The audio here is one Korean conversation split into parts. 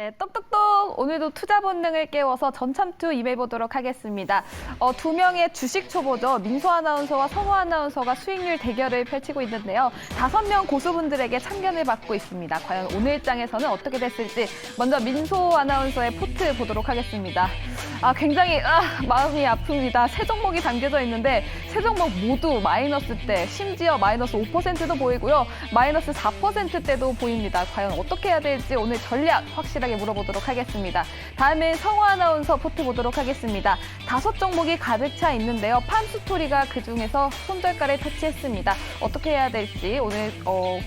네, 똑똑똑! 오늘도 투자 본능을 깨워서 전참투 임해보도록 하겠습니다. 두 명의 주식 초보죠. 민소 아나운서와 성우 아나운서가 수익률 대결을 펼치고 있는데요. 5명 고수분들에게 참견을 받고 있습니다. 과연 오늘 장에서는 어떻게 됐을지 먼저 민소 아나운서의 포트 보도록 하겠습니다. 굉장히 마음이 아픕니다. 세 종목이 담겨져 있는데 세 종목 모두 마이너스대, 심지어 마이너스 5%도 보이고요. 마이너스 4%대도 보입니다. 과연 어떻게 해야 될지 오늘 전략 확실하게 물어보도록 하겠습니다. 다음엔 성우 아나운서 포트 보도록 하겠습니다. 5종목이 가득 차 있는데요. 팜스토리가 그중에서 손절가를 터치했습니다. 어떻게 해야 될지 오늘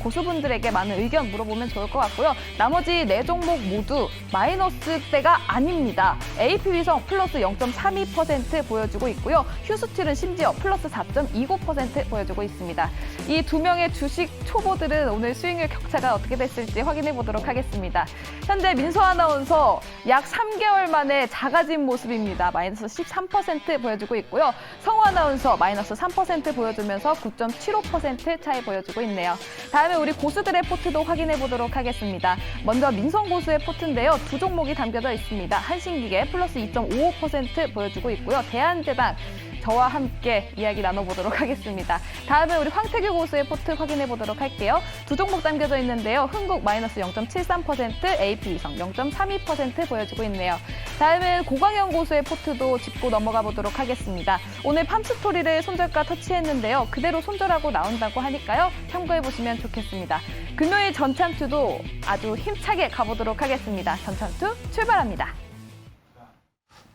고수분들에게 많은 의견 물어보면 좋을 것 같고요. 나머지 4종목 모두 마이너스대가 아닙니다. AP위성 플러스 0.32% 보여주고 있고요. 휴스틸은 심지어 플러스 4.29% 보여주고 있습니다. 이 2명의 주식 초보들은 오늘 수익률 격차가 어떻게 됐을지 확인해 보도록 하겠습니다. 현재 민소 아나운서 약 3개월 만에 작아진 모습입니다. 마이너스 13% 보여주고 있고요. 성우 아나운서 마이너스 3% 보여주면서 9.75% 차이 보여주고 있네요. 다음에 우리 고수들의 포트도 확인해 보도록 하겠습니다. 먼저 민성 고수의 포트인데요. 2종목이 담겨져 있습니다. 한신기계 플러스 2.55% 보여주고 있고요. 대한제당 저와 함께 이야기 나눠보도록 하겠습니다. 다음에 우리 황태규 고수의 포트 확인해 보도록 할게요. 2종목 담겨져 있는데요. 흥국 마이너스 0.73%, AP위성 0.32% 보여주고 있네요. 다음은 고광현 고수의 포트도 짚고 넘어가 보도록 하겠습니다. 오늘 팜스토리를 손절가 터치했는데요. 그대로 손절하고 나온다고 하니까요. 참고해 보시면 좋겠습니다. 금요일 전참투도 아주 힘차게 가보도록 하겠습니다. 전참투 출발합니다.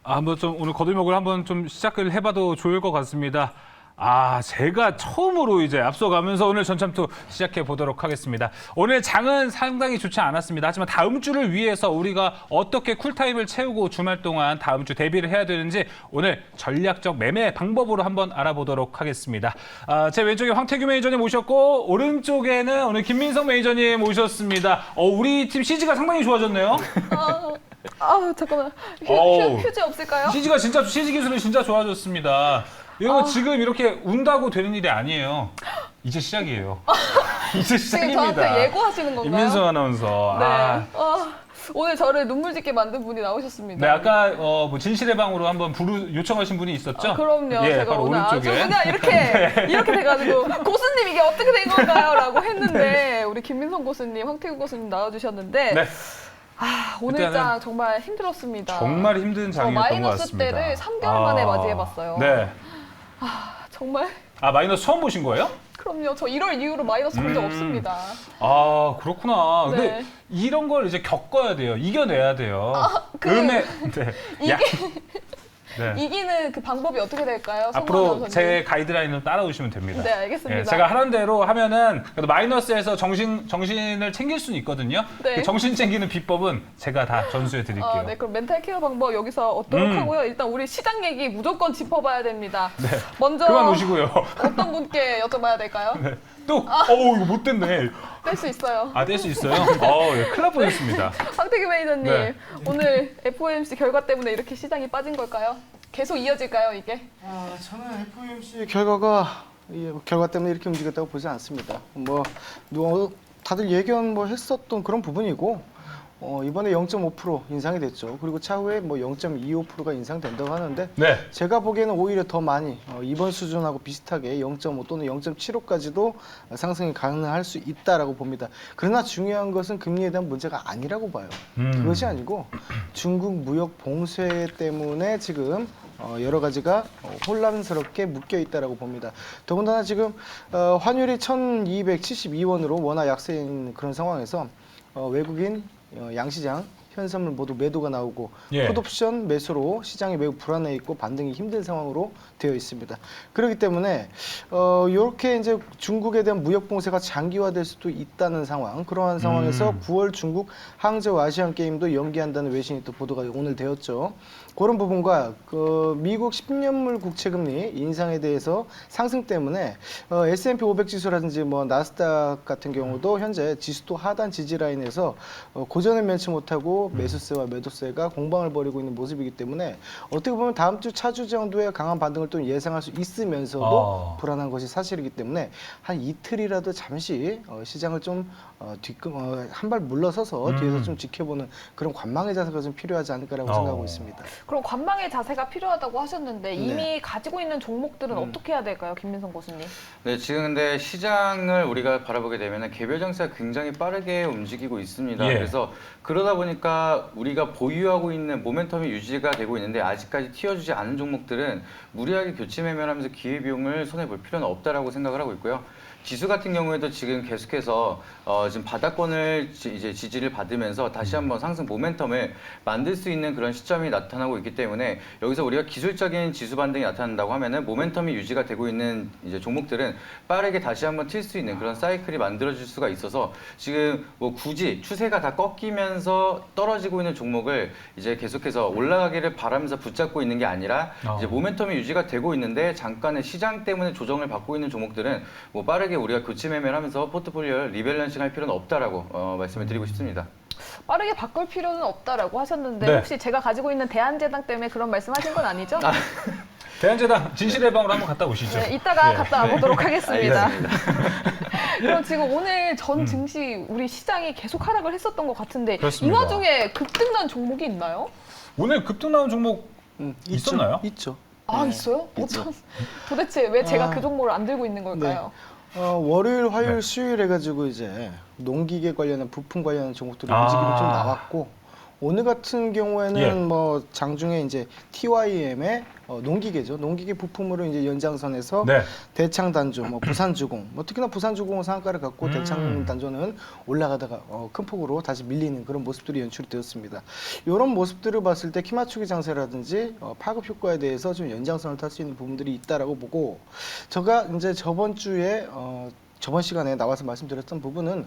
한번 좀 오늘 거들먹을 한번 좀 시작을 해봐도 좋을 것 같습니다. 제가 처음으로 이제 앞서가면서 오늘 전참투 시작해 보도록 하겠습니다. 오늘 장은 상당히 좋지 않았습니다. 하지만 다음 주를 위해서 우리가 어떻게 쿨타임을 채우고 주말 동안 다음 주 대비를 해야 되는지 오늘 전략적 매매 방법으로 한번 알아보도록 하겠습니다. 제 왼쪽에 황태규 매니저님 모셨고 오른쪽에는 오늘 김민성 매니저님 모셨습니다. 우리 팀 CG가 상당히 좋아졌네요. 잠깐만. 휴지 없을까요? CG 기술이 진짜 좋아졌습니다. 이거 지금 이렇게 운다고 되는 일이 아니에요. 이제 시작이에요. 이제 시작입니다. 지금 저한테 예고하시는 건가요? 임민성 아나운서. 네. 오늘 저를 눈물 짓게 만든 분이 나오셨습니다. 네, 아까 진실의 방으로 한번 요청하신 분이 있었죠? 그럼요. 예, 제가 바로 오늘 아주 오른쪽에. 그냥 이렇게 돼가지고 고수님 이게 어떻게 된 건가요? 라고 했는데 우리 김민성 고수님, 황태규 고수님 나와주셨는데 네. 오늘 장 정말 힘들었습니다. 정말 힘든 장이었던 것 같습니다. 마이너스 때를 3개월 만에 맞이해봤어요. 네. 정말? 마이너스 처음 보신 거예요? 그럼요. 저 1월 이후로 마이너스 본 적 없습니다. 그렇구나. 네. 근데 이런 걸 이제 겪어야 돼요. 이겨내야 돼요. 이기는 그 방법이 어떻게 될까요? 앞으로 제 가이드라인을 따라오시면 됩니다. 네, 알겠습니다. 예, 제가 하는 대로 하면은 그래도 마이너스에서 정신을 챙길 수는 있거든요. 네. 그 정신 챙기는 비법은 제가 다 전수해 드릴게요. 네, 그럼 멘탈 케어 방법 여기서 얻도록 하고요. 일단 우리 시장 얘기 무조건 짚어봐야 됩니다. 네. 먼저 그만 오시고요. 어떤 분께 여쭤봐야 될까요? 네. 이거 못 됐네. 뗄 수 있어요. 뗄 수 있어요? 큰일 날 뻔했습니다. 황태규 매니저님, 네. 오늘 FOMC 결과 때문에 이렇게 시장이 빠진 걸까요? 계속 이어질까요, 이게? 저는 FOMC 결과 때문에 이렇게 움직였다고 보지 않습니다. 다들 예견 했었던 그런 부분이고, 이번에 0.5% 인상이 됐죠. 그리고 차후에 0.25%가 인상된다고 하는데, 네. 제가 보기에는 오히려 더 많이 이번 수준하고 비슷하게 0.5 또는 0.75까지도 상승이 가능할 수 있다라고 봅니다. 그러나 중요한 것은 금리에 대한 문제가 아니라고 봐요. 그것이 아니고 중국 무역 봉쇄 때문에 지금 여러 가지가 혼란스럽게 묶여 있다라고 봅니다. 더군다나 지금 환율이 1,272원으로 워낙 약세인 그런 상황에서 외국인 양시장 현선물 모두 매도가 나오고 풋옵션 매수로 시장이 매우 불안해 있고 반등이 힘든 상황으로 되어 있습니다. 그렇기 때문에 이렇게 이제 중국에 대한 무역 봉쇄가 장기화될 수도 있다는 상황. 그러한 상황에서 9월 중국 항저우 아시안 게임도 연기한다는 외신이 또 보도가 오늘 되었죠. 그런 부분과 미국 10년물 국채금리 인상에 대해서 상승 때문에 S&P 500 지수라든지 나스닥 같은 경우도 현재 지수도 하단 지지 라인에서 고전을 면치 못하고 가지고 매수세와 매도세가 공방을 벌이고 있는 모습이기 때문에 어떻게 보면 다음 주 차주 정도의 강한 반등을 또 예상할 수 있으면서도 불안한 것이 사실이기 때문에 한 이틀이라도 잠시 시장을 좀 한 발 물러서서 뒤에서 좀 지켜보는 그런 관망의 자세가 좀 필요하지 않을까라고 생각하고 있습니다. 그럼 관망의 자세가 필요하다고 하셨는데 이미 네. 가지고 있는 종목들은 어떻게 해야 될까요, 김민성 교수님? 네, 지금 근데 시장을 우리가 바라보게 되면 개별 장세가 굉장히 빠르게 움직이고 있습니다. 예. 그래서 그러다 보니까 우리가 보유하고 있는 모멘텀이 유지가 되고 있는데 아직까지 튀어주지 않은 종목들은 무리하게 교체 매매하면서 기회비용을 손해볼 필요는 없다라고 생각을 하고 있고요. 지수 같은 경우에도 지금 계속해서 지금 바닥권을 이제 지지를 받으면서 다시 한번 상승 모멘텀을 만들 수 있는 그런 시점이 나타나고 있기 때문에 여기서 우리가 기술적인 지수 반등이 나타난다고 하면은 모멘텀이 유지가 되고 있는 이제 종목들은 빠르게 다시 한번 튈 수 있는 그런 사이클이 만들어질 수가 있어서 지금 뭐 굳이 추세가 다 꺾이면서 떨어지고 있는 종목을 이제 계속해서 올라가기를 바라면서 붙잡고 있는 게 아니라 이제 모멘텀이 유지가 되고 있는데 잠깐의 시장 때문에 조정을 받고 있는 종목들은 뭐 빠르게 우리가 교체 매매를 하면서 포트폴리오를 리밸런싱 할 필요는 없다라고 말씀을 드리고 싶습니다. 빠르게 바꿀 필요는 없다라고 하셨는데 네. 혹시 제가 가지고 있는 대한제당 때문에 그런 말씀하신 건 아니죠? 대한제당 진실의 방으로 한번 갔다 오시죠. 네, 이따가 예. 갔다 와보도록 하겠습니다. 알겠습니다. 그럼 지금 오늘 전 증시 우리 시장이 계속 하락을 했었던 것 같은데 그렇습니다. 이 와중에 급등난 종목이 있나요? 오늘 급등 나온 종목 있었나요? 있죠. 아 네, 있어요? 있죠. 어떤 도대체 왜 제가 아. 그 종목을 안 들고 있는 걸까요? 월요일, 화요일, 네. 수요일 해가지고 이제 농기계 관련한 부품 관련한 종목들이 아. 움직임이 좀 나왔고 오늘 같은 경우에는 예. 뭐 장중에 이제 TYM의 농기계죠. 농기계 부품으로 이제 연장선에서 네. 대창단조, 뭐 부산주공, 뭐 특히나 부산주공은 상한가를 갖고 대창단조는 올라가다가 큰 폭으로 다시 밀리는 그런 모습들이 연출이 되었습니다. 이런 모습들을 봤을 때 키맞추기 장세라든지 파급 효과에 대해서 좀 연장선을 탈 수 있는 부분들이 있다라고 보고 제가 이제 저번 주에 저번 시간에 나와서 말씀드렸던 부분은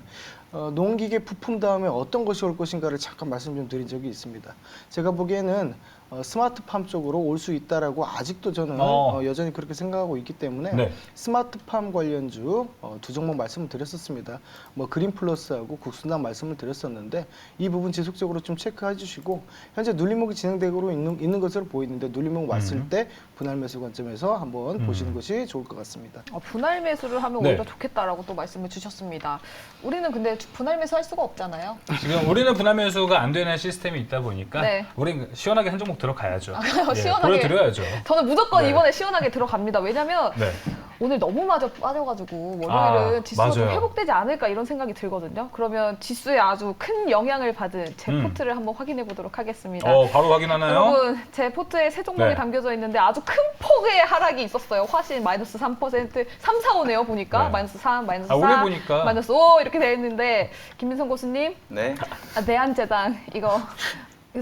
농기계 부품 다음에 어떤 것이 올 것인가를 잠깐 말씀 좀 드린 적이 있습니다. 제가 보기에는 스마트팜 쪽으로 올 수 있다라고 아직도 저는 여전히 그렇게 생각하고 있기 때문에 네. 스마트팜 관련주 두 종목 말씀을 드렸었습니다. 뭐 그린플러스하고 국순당 말씀을 드렸었는데 이 부분 지속적으로 좀 체크해 주시고 현재 눌림목이 진행되고 있는 것으로 보이는데 눌림목 왔을 때 분할 매수 관점에서 한번 보시는 것이 좋을 것 같습니다. 분할 매수를 하면 네. 오히려 좋겠다라고 또 말씀을 주셨습니다. 우리는 근데 분할 매수 할 수가 없잖아요. 지금 우리는 분할 매수가 안 되는 시스템이 있다 보니까 네. 우리는 시원하게 한 종목 들어가야죠. 시원하게. 보여드려야죠. 저는 무조건 네. 이번에 시원하게 들어갑니다. 왜냐면 네. 오늘 너무 빠져가지고 월요일은 지수가 좀 맞아요. 회복되지 않을까 이런 생각이 들거든요. 그러면 지수에 아주 큰 영향을 받은 제 포트를 한번 확인해 보도록 하겠습니다. 바로 확인하나요? 여러분 제 포트에 세 종목이 네. 담겨져 있는데 아주 큰 폭의 하락이 있었어요. 화신 마이너스 3%, 3, 4, 5네요 보니까 네. 마이너스 3, 마이너스 아, 4, 오늘 보니까. 마이너스 5 이렇게 되어 있는데 김민성 교수님 네. 대한제당 이거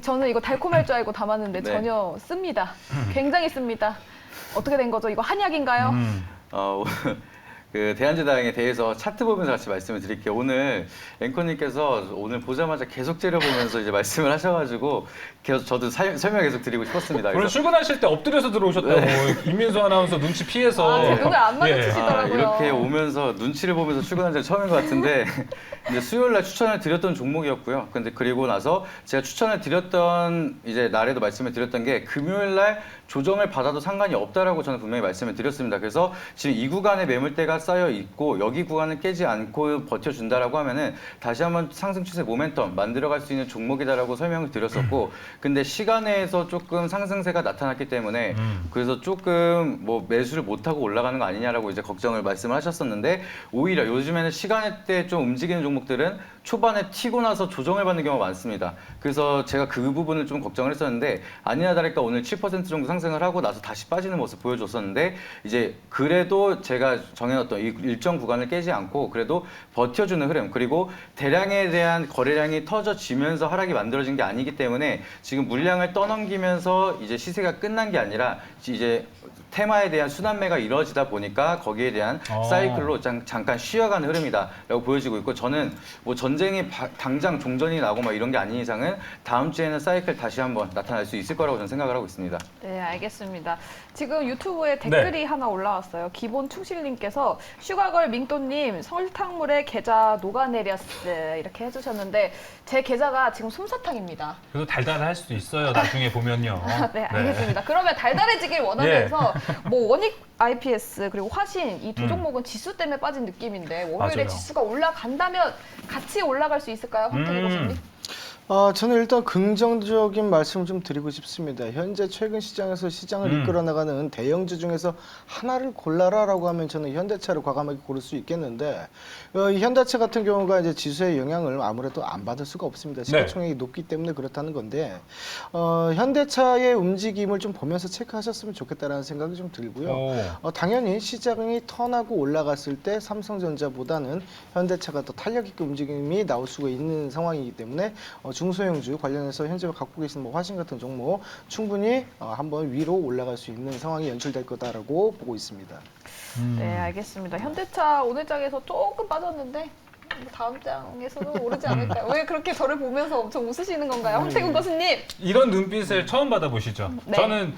저는 이거 달콤할 줄 알고 담았는데 네. 전혀 씁니다. 굉장히 씁니다. 어떻게 된 거죠? 이거 한약인가요? 그 대한제당에 대해서 차트 보면서 같이 말씀을 드릴게요. 오늘 앵커님께서 오늘 보자마자 계속 째려보면서 이제 말씀을 하셔가지고 계속 저도 설명 계속 드리고 싶었습니다. 오늘 그래서 출근하실 때 엎드려서 들어오셨다고 임민수 아나운서 눈치 피해서 제 눈을 안 예. 마주치시더라고요. 이렇게 오면서 눈치를 보면서 출근한 적이 처음인 것 같은데 이제 수요일 날 추천을 드렸던 종목이었고요. 근데 그리고 나서 제가 추천을 드렸던 이제 날에도 말씀을 드렸던 게 금요일 날 조정을 받아도 상관이 없다라고 저는 분명히 말씀을 드렸습니다. 그래서 지금 이 구간에 매물대가 쌓여 있고 여기 구간을 깨지 않고 버텨준다라고 하면은 다시 한번 상승 추세 모멘텀 만들어갈 수 있는 종목이다라고 설명을 드렸었고 근데 시간에서 조금 상승세가 나타났기 때문에 그래서 조금 뭐 매수를 못하고 올라가는 거 아니냐라고 이제 걱정을 말씀을 하셨었는데 오히려 요즘에는 시간에 때 좀 움직이는 종목들은 초반에 튀고 나서 조정을 받는 경우가 많습니다. 그래서 제가 그 부분을 좀 걱정을 했었는데 아니나 다를까 오늘 7% 정도 상승을 하고 나서 다시 빠지는 모습 보여줬었는데 이제 그래도 제가 정해놨던 이 일정 구간을 깨지 않고 그래도 버텨주는 흐름 그리고 대량에 대한 거래량이 터져지면서 하락이 만들어진 게 아니기 때문에 지금 물량을 떠넘기면서 이제 시세가 끝난 게 아니라 이제 테마에 대한 순환매가 이루어지다 보니까 거기에 대한 사이클로 잠깐 쉬어가는 흐름이다라고 보여지고 있고 저는 뭐 전쟁이 당장 종전이 나고 막 이런 게 아닌 이상은 다음 주에는 사이클 다시 한번 나타날 수 있을 거라고 저는 생각을 하고 있습니다. 네, 알겠습니다. 지금 유튜브에 댓글이 하나 올라왔어요. 기본 충실님께서 슈가걸 밍또님 설탕물에 게자 녹아내렸어 이렇게 해주셨는데 제 게자가 지금 솜사탕입니다. 그래도 달달할 수도 있어요. 나중에 보면요. 네, 알겠습니다. 그러면 달달해지길 원하면서 뭐 원익 IPS 그리고 화신 이 두 종목은 지수 때문에 빠진 느낌인데 월요일에 맞아요. 지수가 올라간다면 같이 올라갈 수 있을까요, 황태기 교수님? 저는 일단 긍정적인 말씀을 좀 드리고 싶습니다. 현재 최근 시장에서 시장을 이끌어 나가는 대형주 중에서 하나를 골라라라고 하면 저는 현대차를 과감하게 고를 수 있겠는데 이 현대차 같은 경우가 이제 지수의 영향을 아무래도 안 받을 수가 없습니다. 시가총액이 높기 때문에 그렇다는 건데 현대차의 움직임을 좀 보면서 체크하셨으면 좋겠다라는 생각이 좀 들고요. 당연히 시장이 턴하고 올라갔을 때 삼성전자보다는 현대차가 더 탄력 있게 움직임이 나올 수가 있는 상황이기 때문에 중소형주 관련해서 현재 갖고 계신 뭐 화신 같은 종목 충분히 한번 위로 올라갈 수 있는 상황이 연출될 거다라고 보고 있습니다. 네, 알겠습니다. 현대차 오늘 장에서 조금 빠졌는데 다음 장에서도 오르지 않을까요? 왜 그렇게 저를 보면서 엄청 웃으시는 건가요, 황태균 교수님? 이런 눈빛을 처음 받아보시죠? 네. 저는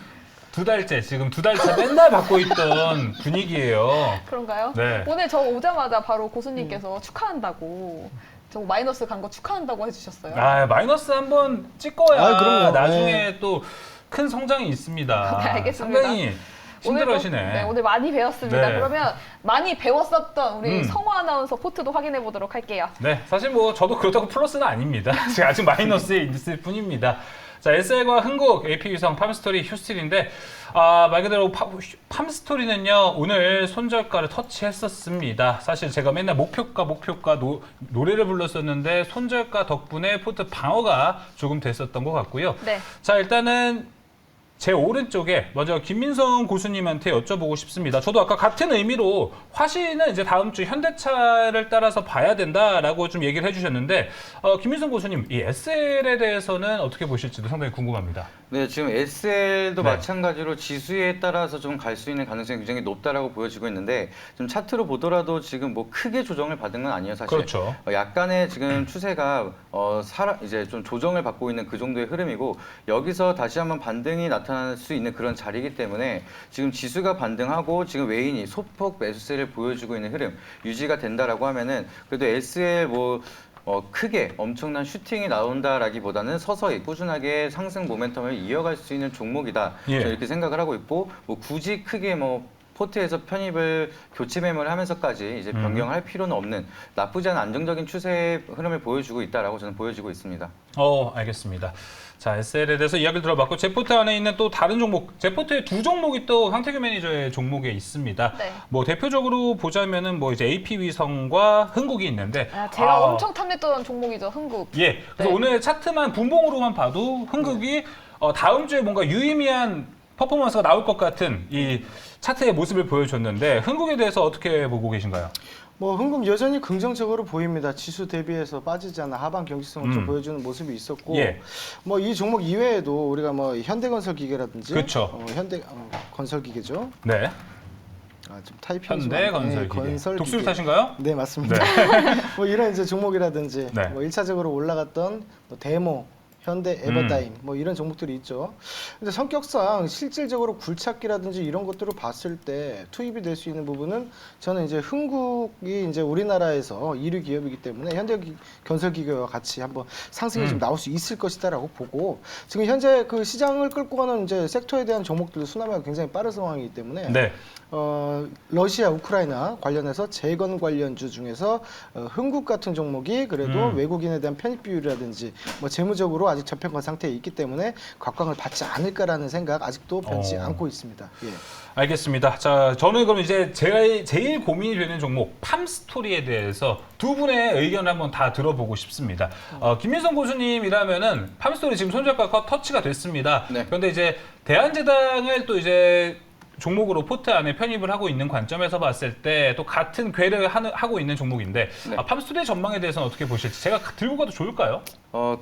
지금 두 달째 맨날 받고 있던 분위기예요. 그런가요? 네. 오늘 저 오자마자 바로 고수님께서 축하한다고 저 마이너스 간 거 축하한다고 해주셨어요. 마이너스 한번 찍어야 그럼요. 나중에 또 큰 성장이 있습니다. 네, 알겠습니다. 상당히 힘들어하시네. 네, 오늘 많이 배웠습니다. 네. 그러면 많이 배웠었던 우리 음. 성호 아나운서 포트도 확인해 보도록 할게요. 네, 사실 뭐 저도 그렇다고 플러스는 아닙니다. 제가 아직 마이너스에 있을 뿐입니다. 자, SL과 흥국, AP위성, 팜스토리, 휴스틸인데 말 그대로 팜스토리는요 오늘 손절가를 터치했었습니다. 사실 제가 맨날 목표가 노래를 불렀었는데 손절가 덕분에 포트 방어가 조금 됐었던 것 같고요. 네. 자, 일단은 제 오른쪽에 먼저 김민성 고수님한테 여쭤보고 싶습니다. 저도 아까 같은 의미로 화신은 이제 다음 주 현대차를 따라서 봐야 된다라고 좀 얘기를 해주셨는데 김민성 고수님 이 SL에 대해서는 어떻게 보실지도 상당히 궁금합니다. 네, 지금 SL도 네. 마찬가지로 지수에 따라서 좀 갈 수 있는 가능성이 굉장히 높다라고 보여지고 있는데 좀 차트로 보더라도 지금 뭐 크게 조정을 받은 건 아니에요, 사실. 그렇죠. 약간의 지금 추세가 이제 좀 조정을 받고 있는 그 정도의 흐름이고 여기서 다시 한번 반등이 나타날 수 있는 그런 자리이기 때문에 지금 지수가 반등하고 지금 외인이 소폭 매수세를 보여주고 있는 흐름 유지가 된다라고 하면은 그래도 SL 크게 엄청난 슈팅이 나온다라기보다는 서서히 꾸준하게 상승 모멘텀을 이어갈 수 있는 종목이다. 예. 저는 이렇게 생각을 하고 있고 뭐 굳이 크게 포트에서 편입을 교체 매매를 하면서까지 이제 변경할 필요는 없는 나쁘지 않은 안정적인 추세의 흐름을 보여주고 있다라고 저는 보여지고 있습니다. 알겠습니다. 자, SL에 대해서 이야기를 들어봤고 제포트 안에 있는 또 다른 종목, 제포트의 두 종목이 또 황태규 매니저의 종목에 있습니다. 네. 뭐 대표적으로 보자면은 뭐 이제 AP위성과 흥국이 있는데 제가 엄청 탐냈던 종목이죠, 흥국. 예. 그래서 네. 오늘 차트만 분봉으로만 봐도 흥국이 다음 주에 뭔가 유의미한 퍼포먼스가 나올 것 같은 이 차트의 모습을 보여줬는데 흥국에 대해서 어떻게 보고 계신가요? 흥국 여전히 긍정적으로 보입니다. 지수 대비해서 빠지지 않아 하방 경직성을 좀 보여주는 모습이 있었고, 예. 이 종목 이외에도 우리가 현대건설기계라든지, 그쵸. 건설기계죠. 네. 좀 타이핑이 좀 현대건설기계. 건설기계. 독수리 타신가요? 네, 맞습니다. 이런 이제 종목이라든지, 네. 1차적으로 올라갔던 데모, 현대, 에버다임 이런 종목들이 있죠. 근데 성격상 실질적으로 굴착기라든지 이런 것들을 봤을 때 투입이 될 수 있는 부분은 저는 이제 흥국이 이제 우리나라에서 1위 기업이기 때문에 현대 건설기계와 같이 한번 상승이 좀 나올 수 있을 것이다라고 보고 지금 현재 그 시장을 끌고 가는 이제 섹터에 대한 종목들 순환매가 굉장히 빠른 상황이기 때문에 네. 러시아, 우크라이나 관련해서 재건 관련주 중에서 흥국 같은 종목이 그래도 외국인에 대한 편입 비율이라든지 재무적으로 아직 저평가 상태에 있기 때문에 각광을 받지 않을까라는 생각 아직도 변치 않고 있습니다. 예. 알겠습니다. 자, 저는 그럼 이제 제일 고민이 되는 종목 팜스토리에 대해서 두 분의 의견을 한번 다 들어보고 싶습니다. 김민성 교수님이라면은 팜스토리 지금 손절가 터치가 됐습니다. 네. 그런데 이제 대한제당을 또 이제 종목으로 포트 안에 편입을 하고 있는 관점에서 봤을 때 또 같은 궤를 하고 있는 종목인데 네. 팜스토리의 전망에 대해서는 어떻게 보실지 제가 들고 가도 좋을까요?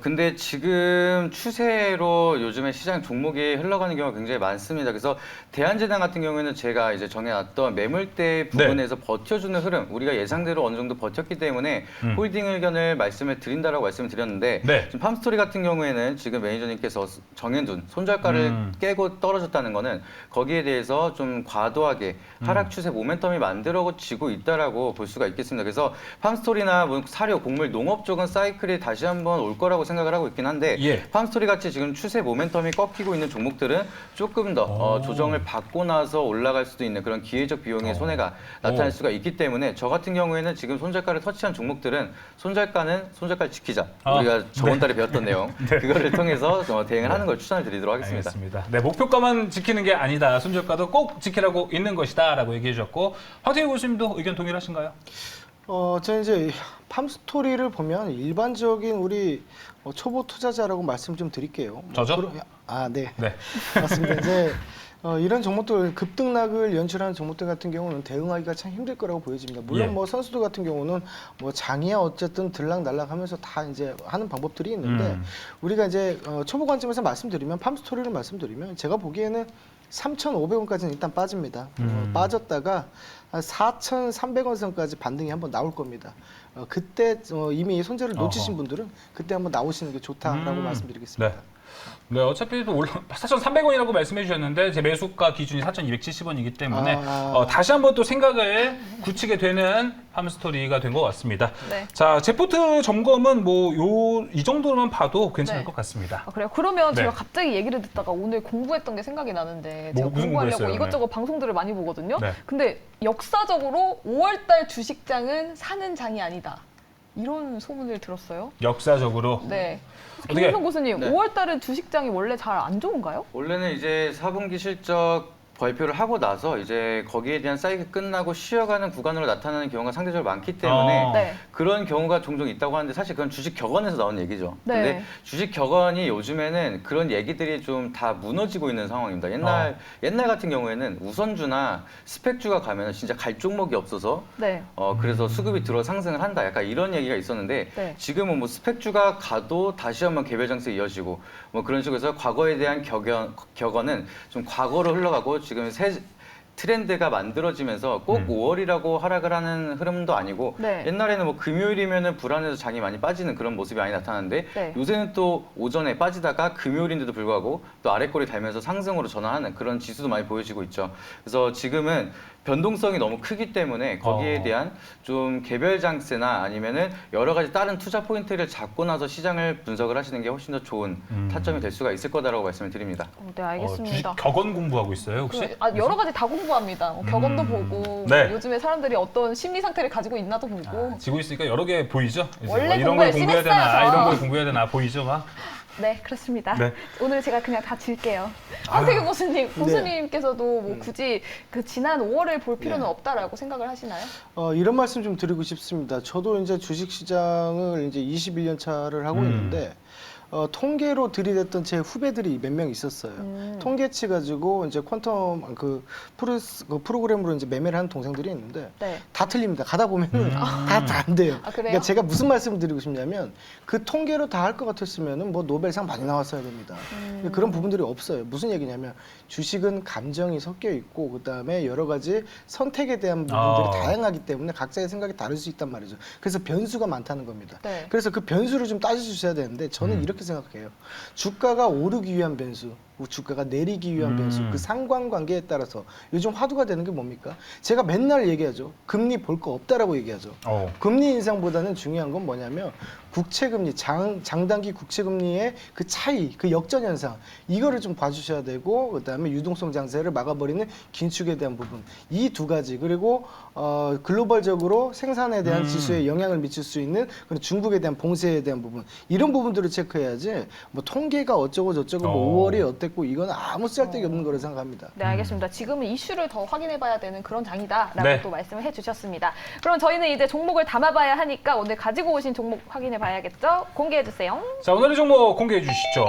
근데 지금 추세로 요즘에 시장 종목이 흘러가는 경우가 굉장히 많습니다. 그래서 대한제당 같은 경우에는 제가 이제 정해놨던 매물대 부분에서 버텨주는 흐름, 우리가 예상대로 어느 정도 버텼기 때문에 홀딩 의견을 말씀을 드린다라고 말씀을 드렸는데 네. 지금 팜스토리 같은 경우에는 지금 매니저님께서 정해둔 손절가를 깨고 떨어졌다는 거는 거기에 대해서 좀 과도하게 하락 추세 모멘텀이 만들어지고 있다라고 볼 수가 있겠습니다. 그래서 팜스토리나 뭐 사료, 곡물, 농업 쪽은 사이클이 다시 한번 올 거라고 생각을 하고 있긴 한데 예. 팜스토리 같이 지금 추세 모멘텀이 꺾이고 있는 종목들은 조금 더 조정을 받고 나서 올라갈 수도 있는 그런 기회적 비용의 손해가 나타날 수가 있기 때문에 저 같은 경우에는 지금 손절가를 터치한 종목들은 손절가는 손절가를 지키자. 우리가 저번 달에 배웠던 내용 그거를 통해서 대응을 하는 걸 추천을 드리도록 하겠습니다. 알겠습니다. 네, 목표가만 지키는 게 아니다. 손절가도 꼭 지키라고 있는 것이다라고 얘기해 주셨고 황태희 교수님도 의견 동일하신가요? 저는 이제 팜스토리를 보면 일반적인 우리 초보 투자자라고 말씀 좀 드릴게요. 저죠? 네. 네. 맞습니다. 이제 이런 종목들 급등락을 연출하는 종목들 같은 경우는 대응하기가 참 힘들 거라고 보여집니다. 물론 예. 뭐 선수들 같은 경우는 뭐 장이야 어쨌든 들락날락하면서 다 이제 하는 방법들이 있는데 우리가 이제 초보 관점에서 말씀드리면 팜스토리를 말씀드리면 제가 보기에는 3,500원까지는 일단 빠집니다. 빠졌다가 한 4,300원 선까지 반등이 한번 나올 겁니다. 그때 이미 손절을 놓치신 분들은 그때 한번 나오시는 게 좋다라고 말씀드리겠습니다. 네. 네, 어차피 또 4,300원이라고 말씀해 주셨는데 제 매수가 기준이 4,270원이기 때문에 다시 한번 또 생각을 굳히게 되는 팜스토리가 된 것 같습니다. 네. 자, 제포트 점검은 뭐 이 정도만 봐도 괜찮을 네. 것 같습니다. 그래요? 그러면 네. 제가 갑자기 얘기를 듣다가 오늘 공부했던 게 생각이 나는데 뭐, 제가 무슨 공부하려고 공부했어요, 이것저것 방송들을 많이 보거든요. 네. 근데 역사적으로 5월달 주식장은 사는 장이 아니다. 이런 소문을 들었어요. 역사적으로. 네. 어떻게- 김민성 교수님, 네. 5월달은 주식장이 원래 잘 안 좋은가요? 원래는 이제 4분기 실적 발표를 하고 나서 이제 거기에 대한 사이클 끝나고 쉬어가는 구간으로 나타나는 경우가 상대적으로 많기 때문에 네. 그런 경우가 종종 있다고 하는데 사실 그건 주식 격언에서 나온 얘기죠. 네. 근데 주식 격언이 요즘에는 그런 얘기들이 좀 다 무너지고 있는 상황입니다. 옛날 같은 경우에는 우선주나 스펙주가 가면 진짜 갈 종목이 없어서 네. 그래서 수급이 들어 상승을 한다. 약간 이런 얘기가 있었는데 네. 지금은 뭐 스펙주가 가도 다시 한번 개별 장세 이어지고 뭐 그런 식으로 해서 과거에 대한 격언은 좀 과거로 흘러가고 지금 새 트렌드가 만들어지면서 꼭 5월이라고 하락을 하는 흐름도 아니고 네. 옛날에는 뭐 금요일이면은 불안해서 장이 많이 빠지는 그런 모습이 많이 나타나는데 네. 요새는 또 오전에 빠지다가 금요일인데도 불구하고 또 아래꼬리 달면서 상승으로 전환하는 그런 지수도 많이 보여지고 있죠. 그래서 지금은 변동성이 너무 크기 때문에 거기에 대한 좀 개별 장세나 아니면은 여러 가지 다른 투자 포인트를 잡고 나서 시장을 분석을 하시는 게 훨씬 더 좋은 타점이 될 수가 있을 거다라고 말씀을 드립니다. 네, 알겠습니다. 주식 격언 공부하고 있어요, 혹시? 여러 가지 다 공부합니다. 격언도 보고 네. 요즘에 사람들이 어떤 심리 상태를 가지고 있나도 보고. 지고 있으니까 여러 개 보이죠? 이제 원래 뭐 이런 공부 걸 열심히 공부해야 되나, 했어요, 저. 이런 걸 공부해야 되나 보이죠, 막? 네, 그렇습니다. 네. 오늘 제가 그냥 다 질게요. 황태규 교수님, 교수님께서도 뭐 굳이 그 지난 5월을 볼 필요는 없다라고 생각을 하시나요? 이런 말씀 좀 드리고 싶습니다. 저도 이제 주식 시장을 이제 21년 차를 하고 있는데 통계로 들이댔던 제 후배들이 몇 명 있었어요. 통계치 가지고 이제 퀀텀 그 프로그램으로 이제 매매를 하는 동생들이 있는데 네. 다 틀립니다. 가다 보면은 다 안 돼요. 아, 그래요? 그러니까 제가 무슨 말씀을 드리고 싶냐면 그 통계로 다 할 것 같았으면은 뭐 노벨상 많이 나왔어야 됩니다. 근데 그런 부분들이 없어요. 무슨 얘기냐면 주식은 감정이 섞여 있고 그다음에 여러 가지 선택에 대한 부분들이 다양하기 때문에 각자의 생각이 다를 수 있단 말이죠. 그래서 변수가 많다는 겁니다. 네. 그래서 그 변수를 좀 따져주셔야 되는데 저는 이렇게 생각해요. 주가가 오르기 위한 변수, 주가가 내리기 위한 변수, 그 상관관계에 따라서 요즘 화두가 되는 게 뭡니까? 제가 맨날 얘기하죠. 금리 볼 거 없다라고 얘기하죠. 금리 인상보다는 중요한 건 뭐냐면 국채금리, 장단기 국채금리의 그 차이, 그 역전 현상 이거를 좀 봐주셔야 되고 그다음에 유동성 장세를 막아버리는 긴축에 대한 부분 이 두 가지 그리고 글로벌적으로 생산에 대한 지수에 영향을 미칠 수 있는 그런 중국에 대한 봉쇄에 대한 부분 이런 부분들을 체크해야지 뭐 통계가 어쩌고 저쩌고 뭐 5월이 어때 못했고 이건 아무 쓸데기 없는 거라고 생각합니다. 네, 알겠습니다. 지금은 이슈를 더 확인해봐야 되는 그런 장이다라고 네. 또 말씀을 해주셨습니다. 그럼 저희는 이제 종목을 담아봐야 하니까 오늘 가지고 오신 종목 확인해봐야겠죠? 공개해주세요. 자, 오늘의 종목 공개해 주시죠.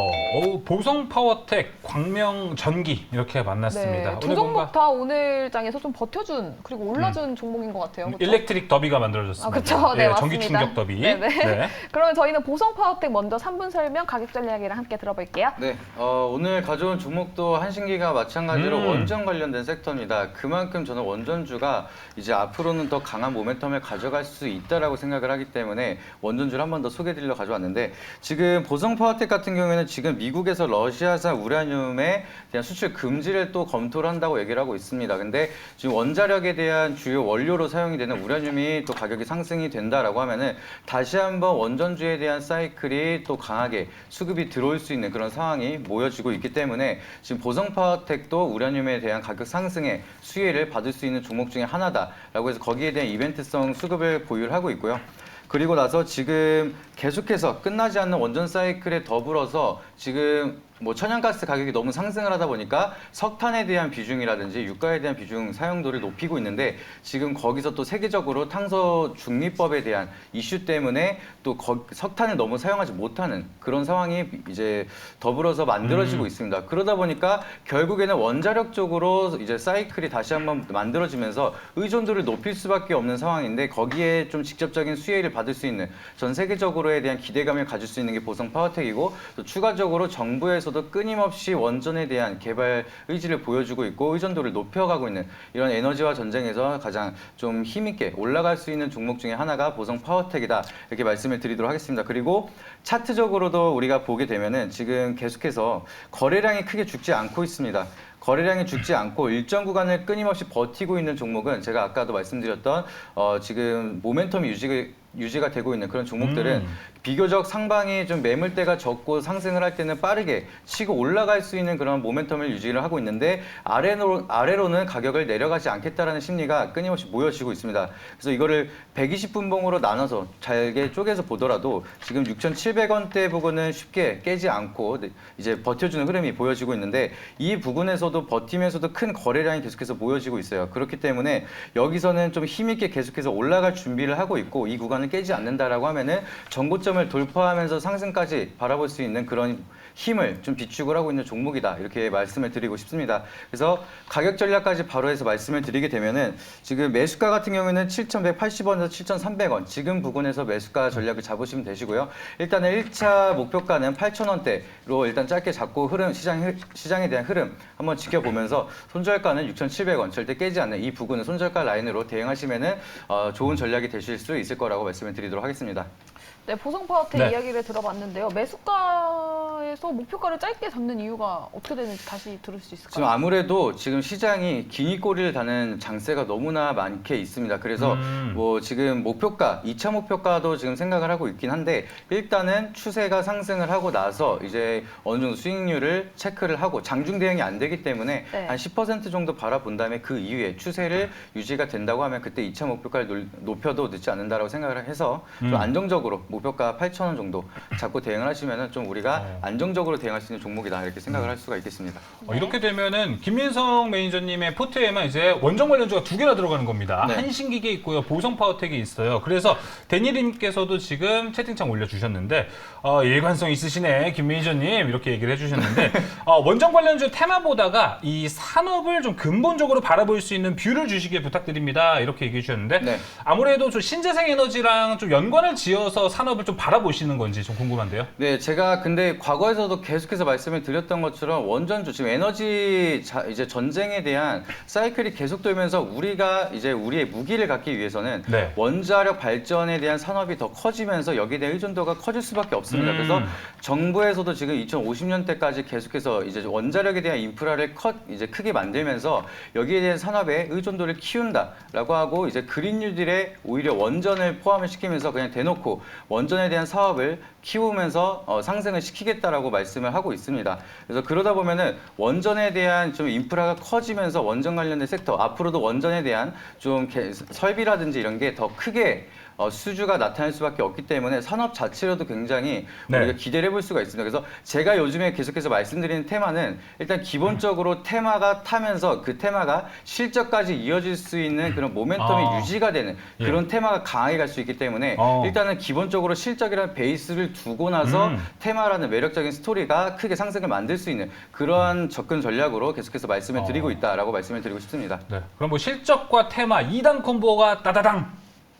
보성 파워텍, 광명 전기 이렇게 만났습니다. 네, 두 오늘 종목 뭔가 다 오늘 장에서 좀 버텨준 그리고 올라준 종목인 것 같아요. 그렇죠? 일렉트릭 더비가 만들어졌습니다. 아, 그렇죠. 네, 예, 맞습니다. 전기 충격 더비. 네네. 네. 그러면 저희는 보성 파워텍 먼저 3분 설명, 가격 전략이랑 함께 들어볼게요. 네, 오늘 가져온 종목도 한신기가 마찬가지로 원전 관련된 섹터입니다. 그만큼 저는 원전주가 이제 앞으로는 더 강한 모멘텀을 가져갈 수 있다라고 생각을 하기 때문에 원전주를 한 번 더 소개해드리려 가져왔는데 지금 보성 파워텍 같은 경우에는 지금 미국에서 러시아산 우라늄에 대한 수출 금지를 또 검토를 한다고 얘기를 하고 있습니다. 근데 지금 원자력에 대한 주요 원료로 사용이 되는 우라늄이 또 가격이 상승이 된다라고 하면은 다시 한번 원전주에 대한 사이클이 또 강하게 수급이 들어올 수 있는 그런 상황이 모여지고 있기 때문에 지금 보성 파워텍도 우라늄에 대한 가격 상승의 수혜를 받을 수 있는 종목 중에 하나다라고 해서 거기에 대한 이벤트성 수급을 보유를 하고 있고요. 그리고 나서 지금 계속해서 끝나지 않는 원전 사이클에 더불어서 지금 뭐 천연가스 가격이 너무 상승을 하다 보니까 석탄에 대한 비중이라든지 유가에 대한 비중 사용도를 높이고 있는데 지금 거기서 또 세계적으로 탄소 중립법에 대한 이슈 때문에 또 석탄을 너무 사용하지 못하는 그런 상황이 이제 더불어서 만들어지고 있습니다. 그러다 보니까 결국에는 원자력 쪽으로 이제 사이클이 다시 한번 만들어지면서 의존도를 높일 수밖에 없는 상황인데 거기에 좀 직접적인 수혜를 받을 수 있는 전 세계적으로에 대한 기대감을 가질 수 있는 게 보성 파워텍이고 또 추가적으로 정부에서도 끊임없이 원전에 대한 개발 의지를 보여주고 있고 의존도를 높여가고 있는 이런 에너지와 전쟁에서 가장 좀 힘있게 올라갈 수 있는 종목 중에 하나가 보성 파워텍이다 이렇게 말씀을 드리도록 하겠습니다. 그리고 차트적으로도 우리가 보게 되면은 지금 계속해서 거래량이 크게 죽지 않고 있습니다. 거래량이 죽지 않고 일정 구간을 끊임없이 버티고 있는 종목은 제가 아까도 말씀드렸던 지금 모멘텀이 유지가 되고 있는 그런 종목들은 비교적 상방이 좀 매물대가 적고 상승을 할 때는 빠르게 치고 올라갈 수 있는 그런 모멘텀을 유지를 하고 있는데 아래로는 가격을 내려가지 않겠다라는 심리가 끊임없이 모여지고 있습니다. 그래서 이거를 120분봉으로 나눠서 잘게 쪼개서 보더라도 지금 6,700원대 부근은 쉽게 깨지 않고 이제 버텨주는 흐름이 보여지고 있는데 이 부근에서도 버티면서도 큰 거래량이 계속해서 모여지고 있어요. 그렇기 때문에 여기서는 좀 힘있게 계속해서 올라갈 준비를 하고 있고 이 구간을 깨지 않는다라고 하면은 전고점을 돌파하면서 상승까지 바라볼 수 있는 그런 힘을 좀 비축을 하고 있는 종목이다 이렇게 말씀을 드리고 싶습니다. 그래서 가격 전략까지 바로 해서 말씀을 드리게 되면은 지금 매수가 같은 경우에는 7,180원에서 7,300원 지금 부근에서 매수가 전략을 잡으시면 되시고요. 일단은 1차 목표가는 8,000원대로 일단 짧게 잡고 시장에 대한 흐름 한번 지켜보면서 손절가는 6,700원 절대 깨지 않는 이 부근은 손절가 라인으로 대응하시면은 좋은 전략이 되실 수 있을 거라고 말씀을 드리도록 하겠습니다. 네, 보성 파워텍 네. 이야기를 들어봤는데요. 매수가에서 목표가를 짧게 잡는 이유가 어떻게 되는지 다시 들을 수 있을까요? 지금 아무래도 지금 시장이 기니 꼬리를 다는 장세가 너무나 많게 있습니다. 그래서 뭐 지금 목표가, 2차 목표가도 지금 생각을 하고 있긴 한데 일단은 추세가 상승을 하고 나서 이제 어느 정도 수익률을 체크를 하고 장중 대응이 안 되기 때문에 네. 한 10% 정도 바라본 다음에 그 이후에 추세를 유지가 된다고 하면 그때 2차 목표가를 높여도 늦지 않는다라고 생각을 해서 좀 안정적으로 목표가 8,000원 정도 잡고 대응을 하시면은 좀 우리가 안정적으로 대응할 수 있는 종목이다 이렇게 생각을 할 수가 있겠습니다. 이렇게 되면은 김민성 매니저님의 포트에만 이제 원전 관련주가 두 개나 들어가는 겁니다. 네. 한신기계 있고요, 보성 파워텍이 있어요. 그래서 데니님께서도 지금 채팅창 올려주셨는데 일관성 있으시네, 김 매니저님 이렇게 얘기를 해주셨는데 원전 관련주 테마 보다가 이 산업을 좀 근본적으로 바라볼 수 있는 뷰를 주시길 부탁드립니다. 이렇게 얘기해 주셨는데 네. 아무래도 좀 신재생 에너지랑 좀 연관을 지어서 산업을 좀 바라보시는 건지 좀 궁금한데요. 네, 제가 근데 과거에서도 계속해서 말씀을 드렸던 것처럼 원전주 지금 에너지 이제 전쟁에 대한 사이클이 계속되면서 우리가 이제 우리의 무기를 갖기 위해서는 네. 원자력 발전에 대한 산업이 더 커지면서 여기에 대한 의존도가 커질 수밖에 없습니다. 그래서 정부에서도 지금 2050년대까지 계속해서 이제 원자력에 대한 인프라를 이제 크게 만들면서 여기에 대한 산업의 의존도를 키운다라고 하고 이제 그린 뉴딜에 오히려 원전을 포함을 시키면서 그냥 대놓고 원전에 대한 사업을 키우면서 상승을 시키겠다라고 말씀을 하고 있습니다. 그래서 그러다 보면은 원전에 대한 좀 인프라가 커지면서 원전 관련된 섹터, 앞으로도 원전에 대한 좀 설비라든지 이런 게 더 크게 수주가 나타날 수밖에 없기 때문에 산업 자체로도 굉장히 네. 우리가 기대를 해볼 수가 있습니다. 그래서 제가 요즘에 계속해서 말씀드리는 테마는 일단 기본적으로 테마가 타면서 그 테마가 실적까지 이어질 수 있는 그런 모멘텀이 유지가 되는 그런 테마가 강하게 갈 수 있기 때문에 일단은 기본적으로 실적이라는 베이스를 두고 나서 테마라는 매력적인 스토리가 크게 상승을 만들 수 있는 그러한 접근 전략으로 계속해서 말씀을 드리고 있다라고 말씀을 드리고 싶습니다. 네. 그럼 뭐 실적과 테마 2단 콤보가 따다당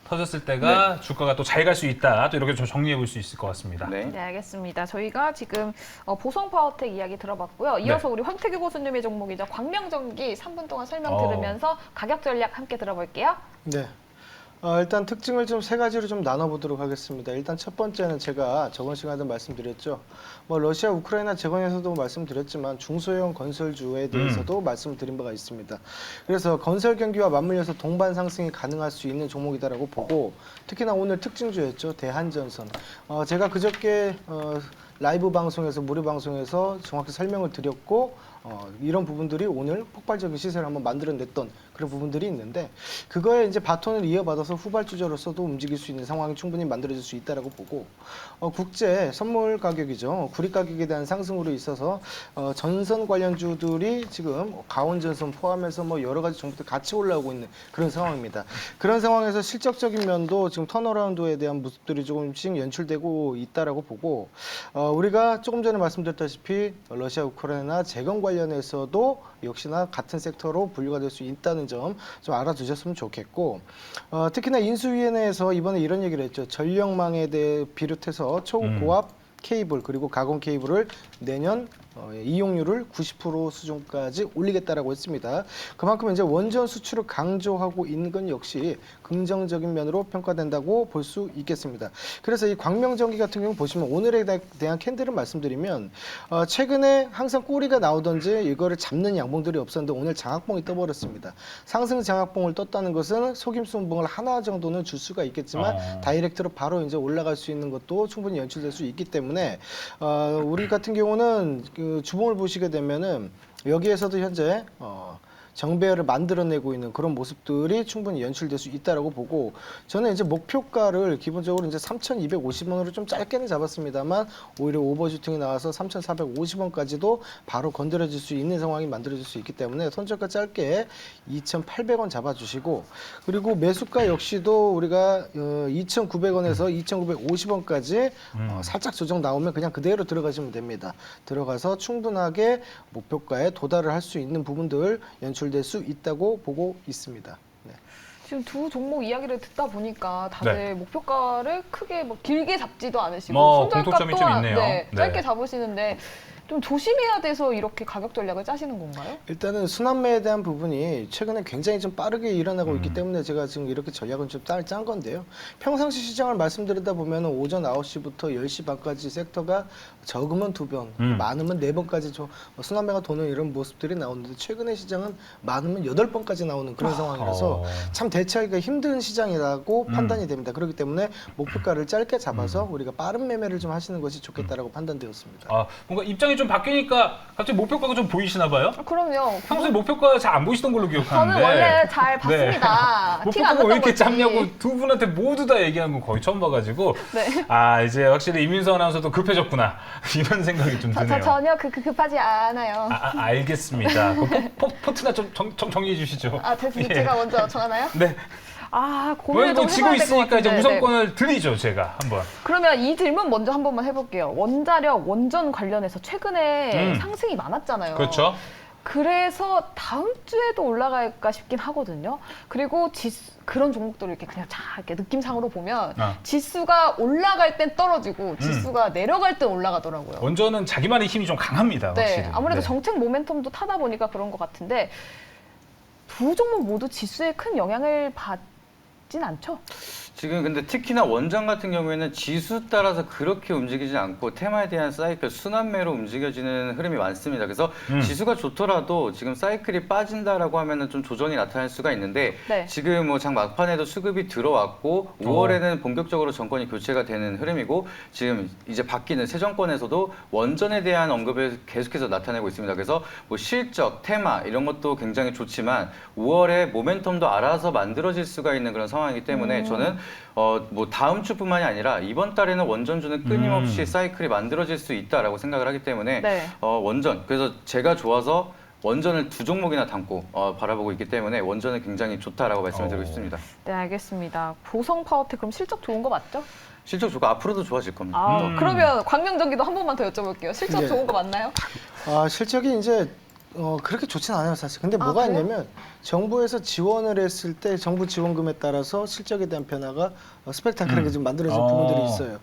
터졌을 때가 주가가 또 잘 갈 수 있다. 또 이렇게 좀 정리해 볼 수 있을 것 같습니다. 네. 네, 알겠습니다. 저희가 지금 보성 파워텍 이야기 들어봤고요. 이어서 우리 황태규 교수님의 종목이죠. 광명전기 3분 동안 설명 들으면서 가격 전략 함께 들어볼게요. 네. 일단 특징을 좀 세 가지로 좀 나눠보도록 하겠습니다. 일단 첫 번째는 제가 저번 시간에도 말씀드렸죠. 뭐 러시아, 우크라이나 재건에서도 말씀드렸지만 중소형 건설주에 대해서도 말씀드린 바가 있습니다. 그래서 건설 경기와 맞물려서 동반 상승이 가능할 수 있는 종목이다라고 보고 특히나 오늘 특징주였죠. 대한전선. 제가 그저께 라이브 방송에서 무료 방송에서 정확히 설명을 드렸고 이런 부분들이 오늘 폭발적인 시세를 한번 만들어냈던 그런 부분들이 있는데 그거에 이제 바톤을 이어받아서 후발주자로서도 움직일 수 있는 상황이 충분히 만들어질 수 있다라고 보고 국제 선물 가격이죠. 구리 가격에 대한 상승으로 있어서 전선 관련주들이 지금 가온전선 포함해서 뭐 여러 가지 종목들 같이 올라오고 있는 그런 상황입니다. 그런 상황에서 실적적인 면도 지금 턴어라운드에 대한 모습들이 조금씩 연출되고 있다라고 보고 우리가 조금 전에 말씀드렸다시피 러시아, 우크라이나 재건 관련해서도 역시나 같은 섹터로 분류가 될 수 있다는 점 좀 알아두셨으면 좋겠고 특히나 인수위원회에서 이번에 이런 얘기를 했죠. 전력망에 대해 비롯해서 초고압 케이블 그리고 가공 케이블을 내년 이용률을 90% 수준까지 올리겠다라고 했습니다. 그만큼 이제 원전 수출을 강조하고 있는 건 역시 긍정적인 면으로 평가된다고 볼 수 있겠습니다. 그래서 이 광명전기 같은 경우 보시면 오늘에 대한 캔들을 말씀드리면 최근에 항상 꼬리가 나오던지 이거를 잡는 양봉들이 없었는데 오늘 장악봉이 떠버렸습니다. 상승 장악봉을 떴다는 것은 속임수봉을 하나 정도는 줄 수가 있겠지만 다이렉트로 바로 이제 올라갈 수 있는 것도 충분히 연출될 수 있기 때문에 우리 같은 경우는 그 주봉을 보시게 되면은 여기에서도 현재 정배열을 만들어내고 있는 그런 모습들이 충분히 연출될 수 있다라고 보고 저는 이제 목표가를 기본적으로 이제 3,250원으로 좀 짧게는 잡았습니다만 오히려 오버슈팅이 나와서 3,450원까지도 바로 건드려질 수 있는 상황이 만들어질 수 있기 때문에 손절가 짧게 2,800원 잡아주시고 그리고 매수가 역시도 우리가 2,900원에서 2,950원까지 살짝 조정 나오면 그냥 그대로 들어가시면 됩니다. 들어가서 충분하게 목표가에 도달을 할 수 있는 부분들 연출될 수 있다고 보고 있습니다. 네. 지금 두 종목 이야기를 듣다 보니까 다들 목표가를 크게 뭐 길게 잡지도 않으시고 공통점이 좀 또한 있네요. 짧게 잡으시는데 좀 조심해야 돼서 이렇게 가격 전략을 짜시는 건가요? 일단은 순환매에 대한 부분이 최근에 굉장히 좀 빠르게 일어나고 있기 때문에 제가 지금 이렇게 전략은 좀 짠 건데요. 평상시 시장을 말씀드리다 보면 오전 9시부터 10시 반까지 섹터가 적으면 2번, 많으면 4번까지 좀 순환매가 도는 이런 모습들이 나오는데 최근의 시장은 많으면 8번까지 나오는 그런 상황이라서 참 대처하기가 힘든 시장이라고 판단이 됩니다. 그렇기 때문에 목표가를 짧게 잡아서 우리가 빠른 매매를 좀 하시는 것이 좋겠다라고 판단되었습니다. 뭔가 입장이 좀 바뀌니까 갑자기 목표가가 좀 보이시나 봐요? 그럼요. 평소에 목표가 잘 안 보이시던 걸로 기억하는데. 저는 원래 잘 봤습니다. 티가 안 목표가가 왜 났던 이렇게 거지. 짧냐고 두 분한테 모두 다 얘기한 건 거의 처음 봐가지고 이제 확실히 이민수 아나운서도 급해졌구나 이런 생각이 좀 드네요. 전혀 급하지 않아요. 알겠습니다. 포트나 좀 정리해 주시죠. 됐습니다. 예. 제가 먼저 정하나요? 네. 고민을 좀 지고 해봐야 될 것 있으니까 이제 같은데. 우선권을 드리죠, 제가 한번. 그러면 이 질문 먼저 한 번만 해볼게요. 원자력, 원전 관련해서 최근에 상승이 많았잖아요. 그렇죠. 그래서 다음 주에도 올라갈까 싶긴 하거든요. 그리고 그런 종목들을 이렇게 그냥 이렇게 느낌상으로 보면 지수가 올라갈 땐 떨어지고 지수가 내려갈 땐 올라가더라고요. 원전은 자기만의 힘이 좀 강합니다, 확실히. 네, 아무래도 정책 모멘텀도 타다 보니까 그런 것 같은데 두 종목 모두 지수에 큰 영향을 받진 않죠? 지금 근데 특히나 원전 같은 경우에는 지수 따라서 그렇게 움직이지 않고 테마에 대한 사이클 순환매로 움직여지는 흐름이 많습니다. 그래서 지수가 좋더라도 지금 사이클이 빠진다라고 하면은 좀 조정이 나타날 수가 있는데 네. 지금 뭐 장 막판에도 수급이 들어왔고 5월에는 본격적으로 정권이 교체가 되는 흐름이고 지금 이제 바뀌는 새 정권에서도 원전에 대한 언급을 계속해서 나타내고 있습니다. 그래서 뭐 실적, 테마 이런 것도 굉장히 좋지만 5월에 모멘텀도 알아서 만들어질 수가 있는 그런 상황이기 때문에 저는 뭐 다음 주뿐만이 아니라 이번 달에는 원전주는 끊임없이 사이클이 만들어질 수 있다라고 생각을 하기 때문에 네. 원전 그래서 제가 좋아서 원전을 두 종목이나 담고 바라보고 있기 때문에 원전은 굉장히 좋다라고 말씀을 드리고 싶습니다. 네, 알겠습니다. 보성 파워텍 그럼 실적 좋은 거 맞죠? 실적 좋고 앞으로도 좋아질 겁니다. 그러면 광명전기도 한 번만 더 여쭤볼게요. 실적 네. 좋은 거 맞나요? 실적이 이제 그렇게 좋진 않아요, 사실. 근데 뭐가 그래요? 있냐면 정부에서 지원을 했을 때 정부 지원금에 따라서 실적에 대한 변화가 스펙타클하게 좀 만들어진 부분들이 있어요.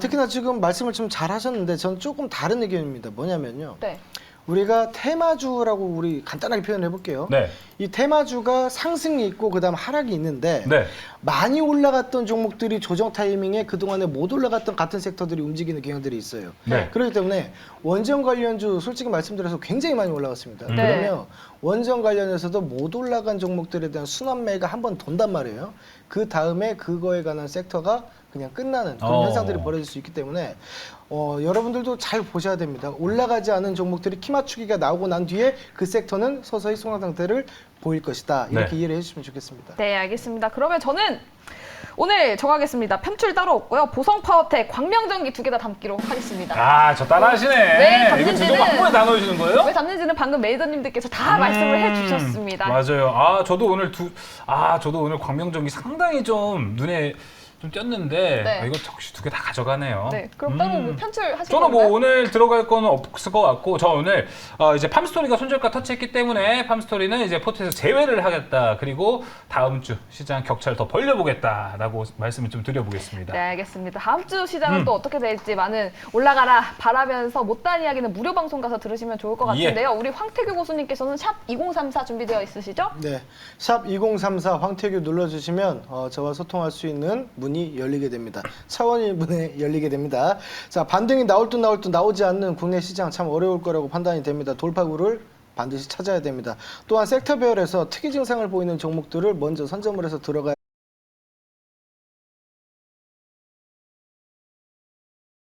특히나 지금 말씀을 좀 잘 하셨는데 저는 조금 다른 의견입니다. 뭐냐면요. 네. 우리가 테마주라고 우리 간단하게 표현해 볼게요. 네. 이 테마주가 상승이 있고 그다음 하락이 있는데 네. 많이 올라갔던 종목들이 조정 타이밍에 그동안에 못 올라갔던 같은 섹터들이 움직이는 경향들이 있어요. 네. 그렇기 때문에 원전 관련주 솔직히 말씀드려서 굉장히 많이 올라갔습니다. 네. 그러면 원전 관련해서도 못 올라간 종목들에 대한 순환매가 한 번 돈단 말이에요. 그 다음에 그거에 관한 섹터가 그냥 끝나는 그런 현상들이 벌어질 수 있기 때문에 여러분들도 잘 보셔야 됩니다. 올라가지 않은 종목들이 키 맞추기가 나오고 난 뒤에 그 섹터는 서서히 성장 상태를 보일 것이다. 이렇게 네. 이해를 해주시면 좋겠습니다. 네, 알겠습니다. 그러면 저는 오늘 정하겠습니다. 편출 따로 없고요. 보성 파워텍, 광명전기 두 개 다 담기로 하겠습니다. 저 따라하시네. 네, 이거 두 담는지는- 종목 한 번에 나눠주시는 거예요? 왜 담는지는 방금 매니저님들께서 다 말씀을 해주셨습니다. 맞아요. 저도 오늘 광명전기 상당히 좀 눈에 좀 띄었는데 네. 이거 역시 두 개 다 가져가네요. 네, 그럼 따로 뭐 편출하실 저는 뭐 건가요? 오늘 들어갈 거는 없을 것 같고 저 오늘 이제 팜스토리가 손절가 터치했기 때문에 팜스토리는 이제 포트에서 제외를 하겠다. 그리고 다음 주 시장 격차를 더 벌려보겠다라고 말씀을 좀 드려보겠습니다. 네, 알겠습니다. 다음 주 시장은 또 어떻게 될지 많은 올라가라 바라면서 못다한 이야기는 무료 방송 가서 들으시면 좋을 것 예. 같은데요. 우리 황태규 고수님께서는 샵 2034 준비되어 있으시죠? 네, 샵 2034 황태규 눌러주시면 저와 소통할 수 있는 문이 열리게 됩니다. 차원일 문에 열리게 됩니다. 자, 반등이 나올 듯 나오지 않는 국내 시장 참 어려울 거라고 판단이 됩니다. 돌파구를 반드시 찾아야 됩니다. 또한 섹터별에서 특이 증상을 보이는 종목들을 먼저 선점을 해서 들어가야